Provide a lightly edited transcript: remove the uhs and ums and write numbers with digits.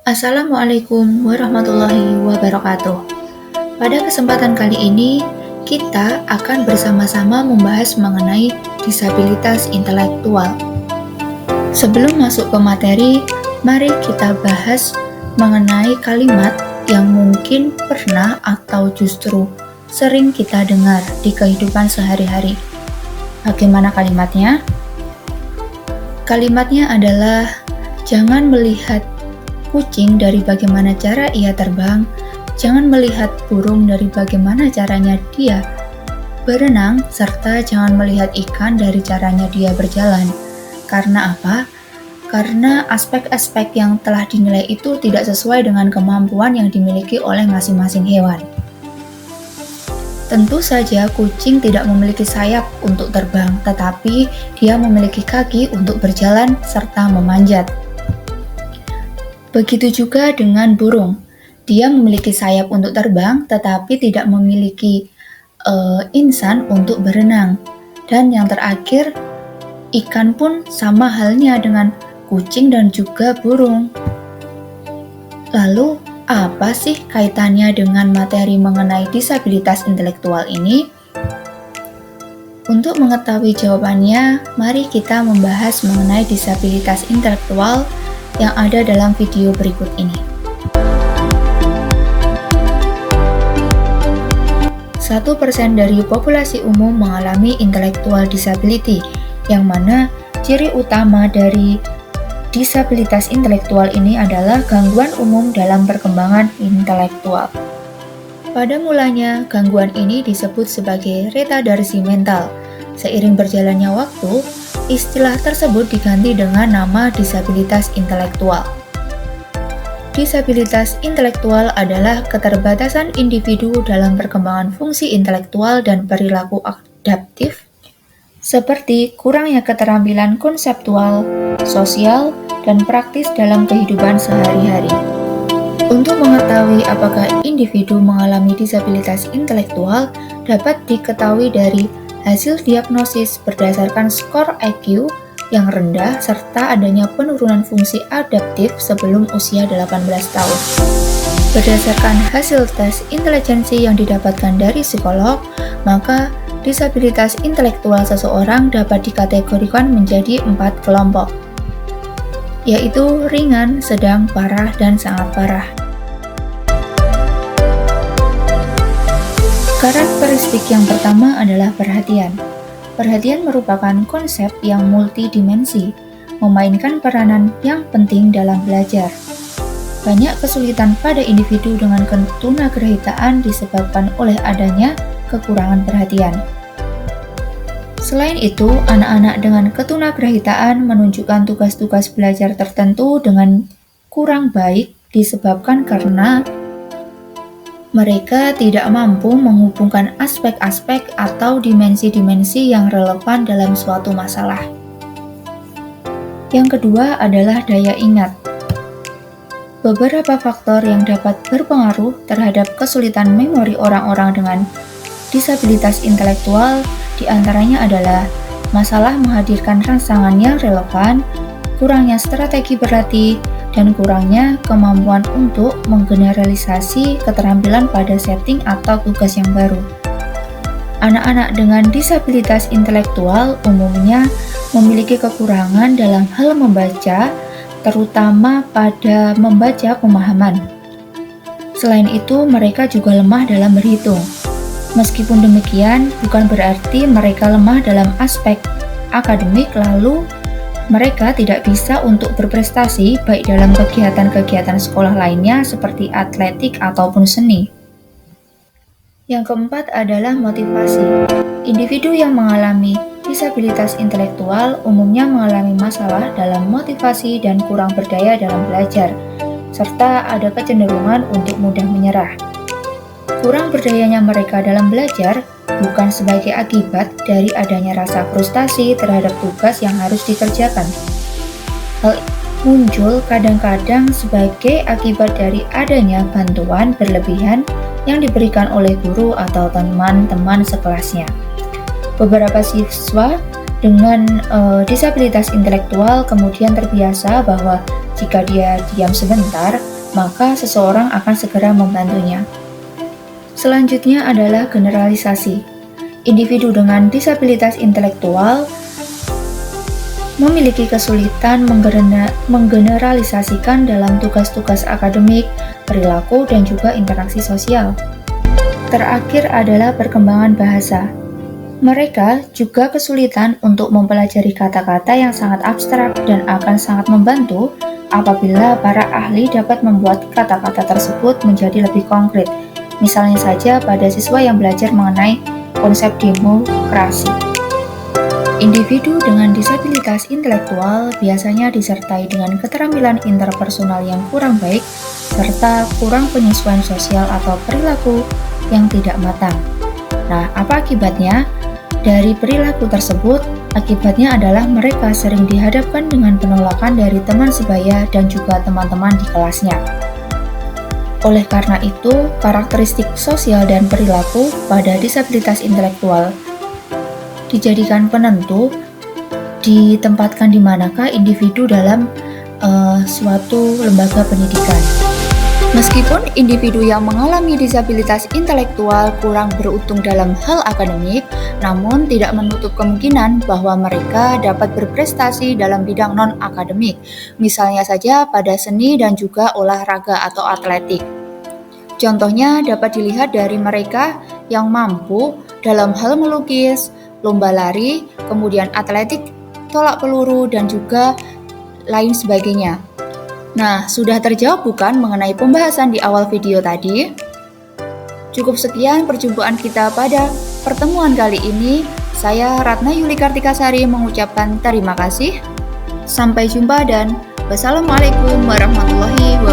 Assalamualaikum warahmatullahi wabarakatuh. Pada kesempatan kali ini, kita akan bersama-sama membahas mengenai disabilitas intelektual. Sebelum masuk ke materi, mari kita bahas mengenai kalimat yang mungkin pernah atau justru sering kita dengar di kehidupan sehari-hari. Bagaimana kalimatnya? Kalimatnya adalah, jangan melihat kucing dari bagaimana cara ia terbang, jangan melihat burung dari bagaimana caranya dia berenang, serta jangan melihat ikan dari caranya dia berjalan. Karena apa? Karena aspek-aspek yang telah dinilai itu tidak sesuai dengan kemampuan yang dimiliki oleh masing-masing hewan. Tentu saja kucing tidak memiliki sayap untuk terbang, tetapi dia memiliki kaki untuk berjalan serta memanjat. Begitu juga dengan burung. Dia memiliki sayap untuk terbang, tetapi tidak memiliki insan untuk berenang. Dan yang terakhir, ikan pun sama halnya dengan kucing dan juga burung. Lalu, apa sih kaitannya dengan materi mengenai disabilitas intelektual ini? Untuk mengetahui jawabannya, mari kita membahas mengenai disabilitas intelektual yang ada dalam video berikut ini. 1% dari populasi umum mengalami intellectual disability, yang mana ciri utama dari disabilitas intelektual ini adalah gangguan umum dalam perkembangan intelektual. Pada mulanya, gangguan ini disebut sebagai retardarsi mental. Seiring berjalannya waktu, istilah tersebut diganti dengan nama disabilitas intelektual. Disabilitas intelektual adalah keterbatasan individu dalam perkembangan fungsi intelektual dan perilaku adaptif, seperti kurangnya keterampilan konseptual, sosial, dan praktis dalam kehidupan sehari-hari. Untuk mengetahui apakah individu mengalami disabilitas intelektual dapat diketahui dari hasil diagnosis berdasarkan skor IQ yang rendah serta adanya penurunan fungsi adaptif sebelum usia 18 tahun. Berdasarkan hasil tes intelijensi yang didapatkan dari psikolog, maka disabilitas intelektual seseorang dapat dikategorikan menjadi 4 kelompok, yaitu ringan, sedang, parah, dan sangat parah. Karakteristik yang pertama adalah perhatian. Perhatian merupakan konsep yang multidimensi, memainkan peranan yang penting dalam belajar. Banyak kesulitan pada individu dengan ketunagrahita disebabkan oleh adanya kekurangan perhatian. Selain itu, anak-anak dengan ketunagrahitaan menunjukkan tugas-tugas belajar tertentu dengan kurang baik disebabkan karena mereka tidak mampu menghubungkan aspek-aspek atau dimensi-dimensi yang relevan dalam suatu masalah. Yang kedua adalah daya ingat. Beberapa faktor yang dapat berpengaruh terhadap kesulitan memori orang-orang dengan disabilitas intelektual diantaranya adalah masalah menghadirkan rangsangan yang relevan, kurangnya strategi berlatih, dan kurangnya kemampuan untuk menggeneralisasi keterampilan pada setting atau tugas yang baru. Anak-anak dengan disabilitas intelektual umumnya memiliki kekurangan dalam hal membaca, terutama pada membaca pemahaman. Selain itu, mereka juga lemah dalam berhitung. Meskipun demikian, bukan berarti mereka lemah dalam aspek akademik, lalu mereka tidak bisa untuk berprestasi baik dalam kegiatan-kegiatan sekolah lainnya seperti atletik ataupun seni. Yang keempat adalah motivasi. Individu yang mengalami disabilitas intelektual umumnya mengalami masalah dalam motivasi dan kurang berdaya dalam belajar, serta ada kecenderungan untuk mudah menyerah. Kurang berdayanya mereka dalam belajar bukan sebagai akibat dari adanya rasa frustasi terhadap tugas yang harus dikerjakan. Hal muncul kadang-kadang sebagai akibat dari adanya bantuan berlebihan yang diberikan oleh guru atau teman-teman sekelasnya. Beberapa siswa dengan disabilitas intelektual kemudian terbiasa bahwa jika dia diam sebentar, maka seseorang akan segera membantunya. Selanjutnya adalah generalisasi. Individu dengan disabilitas intelektual memiliki kesulitan menggeneralisasikan dalam tugas-tugas akademik, perilaku, dan juga interaksi sosial. Terakhir adalah perkembangan bahasa. Mereka juga kesulitan untuk mempelajari kata-kata yang sangat abstrak dan akan sangat membantu apabila para ahli dapat membuat kata-kata tersebut menjadi lebih konkret. Misalnya saja pada siswa yang belajar mengenai konsep demokrasi. Individu dengan disabilitas intelektual biasanya disertai dengan keterampilan interpersonal yang kurang baik serta kurang penyesuaian sosial atau perilaku yang tidak matang. Nah, apa akibatnya? Dari perilaku tersebut, akibatnya adalah mereka sering dihadapkan dengan penolakan dari teman sebaya dan juga teman-teman di kelasnya. Oleh karena itu, karakteristik sosial dan perilaku pada disabilitas intelektual dijadikan penentu ditempatkan di manakah individu dalam suatu lembaga pendidikan. Meskipun individu yang mengalami disabilitas intelektual kurang beruntung dalam hal akademik, namun tidak menutup kemungkinan bahwa mereka dapat berprestasi dalam bidang non-akademik, misalnya saja pada seni dan juga olahraga atau atletik. Contohnya dapat dilihat dari mereka yang mampu dalam hal melukis, lomba lari, kemudian atletik, tolak peluru, dan juga lain sebagainya. Nah, sudah terjawab bukan mengenai pembahasan di awal video tadi? Cukup sekian perjumpaan kita pada pertemuan kali ini. Saya Ratna Yuli Kartikasari mengucapkan terima kasih. Sampai jumpa dan wassalamualaikum warahmatullahi wabarakatuh.